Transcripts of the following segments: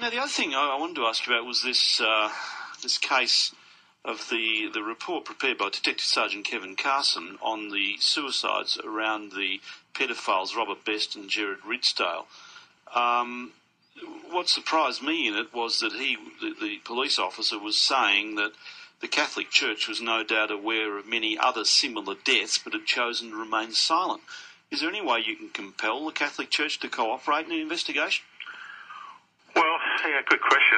Now, the other thing I wanted to ask you about was this case of the report prepared by Detective Sergeant Kevin Carson on the suicides around the pedophiles Robert Best and Gerard Ridsdale. What surprised me in it was that the police officer was saying that the Catholic Church was no doubt aware of many other similar deaths but had chosen to remain silent. Is there any way you can compel the Catholic Church to cooperate in an investigation? Well, yeah, good question.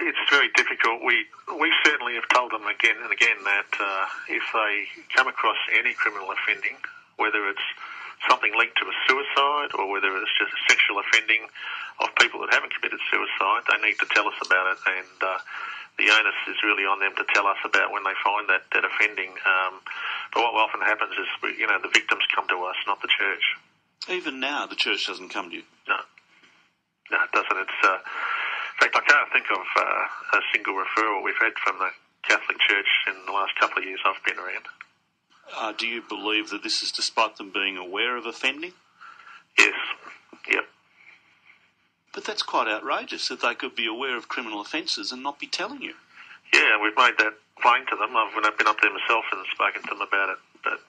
It's very difficult. We certainly have told them again and again that if they come across any criminal offending, whether it's something linked to a suicide or whether it's just sexual offending of people that haven't committed suicide, they need to tell us about it, and the onus is really on them to tell us about when they find that offending. But what often happens is, the victims come to us, not the church. Even now, the church doesn't come to you? No, it doesn't. It's, in fact, I can't think of a single referral we've had from the Catholic Church in the last couple of years I've been around. Do you believe that this is despite them being aware of offending? Yes, yep. But that's quite outrageous, that they could be aware of criminal offences and not be telling you. Yeah, we've made that plain to them. I've been up there myself and spoken to them about it. But,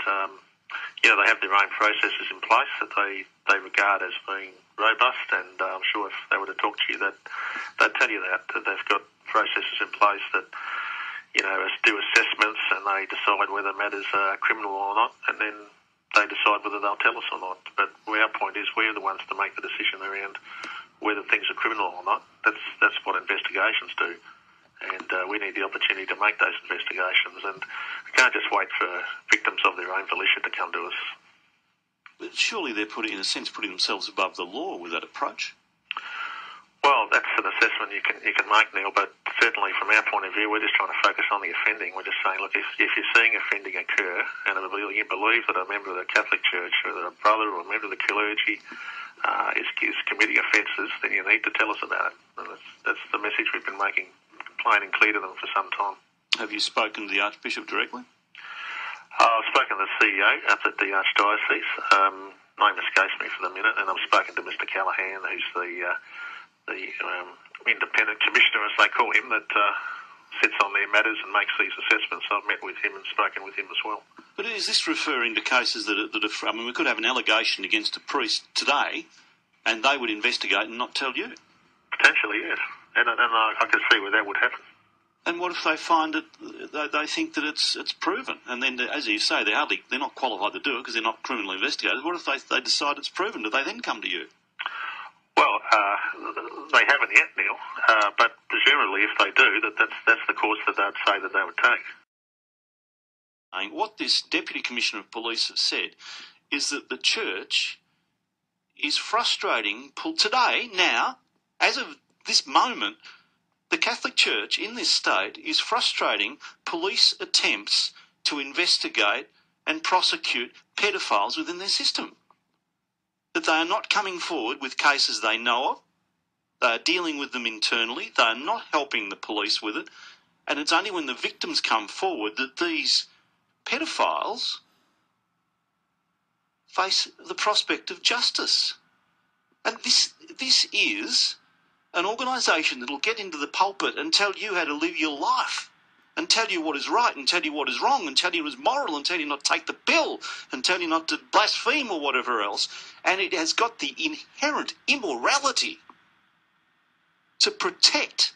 they have their own processes in place that they regard as being robust, and I'm sure if they were to talk to you, they'd tell you that they've got processes in place that, do assessments, and they decide whether matters are criminal or not, and then they decide whether they'll tell us or not. But our point is we're the ones to make the decision around whether things are criminal or not. That's what investigations do. And we need the opportunity to make those investigations, and we can't just wait for victims of their own volition to come to us. But surely they're putting themselves above the law with that approach. Well, that's an assessment you can make, Neil, but certainly from our point of view, we're just trying to focus on the offending. We're just saying, look, if you're seeing offending occur, and you believe that a member of the Catholic Church or a brother or a member of the clergy is committing offences, then you need to tell us about it. And that's the message we've been making plain and clear to them for some time. Have you spoken to the Archbishop directly? I've spoken to the CEO up at the Archdiocese. Name escapes me for the minute, and I've spoken to Mr. Callahan, who's the independent commissioner, as they call him, that sits on their matters and makes these assessments. So I've met with him and spoken with him as well. But is this referring to cases that we could have an allegation against a priest today, and they would investigate and not tell you? Potentially, yes. And I can see where that would happen. And what if they find it? They think that it's proven, and then, as you say, they're not qualified to do it because they're not criminal investigators. What if they decide it's proven? Do they then come to you? Well, they haven't yet, Neil. But presumably, if they do, that's the course that they'd say that they would take. What this Deputy Commissioner of Police has said is that the Church is frustrating today, now, as of this moment, the Catholic Church in this state is frustrating police attempts to investigate and prosecute pedophiles within their system. That they are not coming forward with cases they know of, they are dealing with them internally, they are not helping the police with it, and it's only when the victims come forward that these pedophiles face the prospect of justice. And this is an organisation that will get into the pulpit and tell you how to live your life, and tell you what is right, and tell you what is wrong, and tell you what is moral, and tell you not to take the pill, and tell you not to blaspheme or whatever else. And it has got the inherent immorality to protect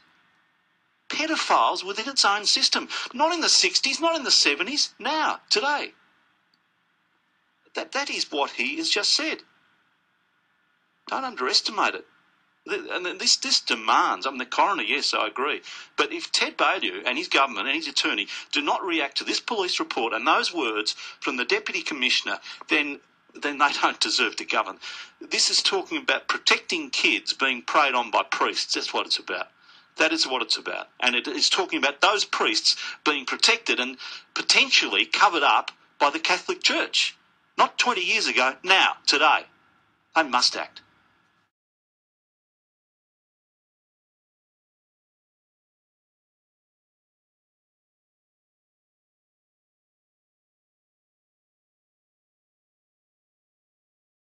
pedophiles within its own system. Not in the 60s, not in the 70s, now, today. That is what he has just said. Don't underestimate it. And this demands, the coroner, yes, I agree, but if Ted Baillieu and his government and his attorney do not react to this police report and those words from the Deputy Commissioner, then they don't deserve to govern. This is talking about protecting kids being preyed on by priests. That's what it's about. That is what it's about. And it is talking about those priests being protected and potentially covered up by the Catholic Church. Not 20 years ago, now, today. They must act.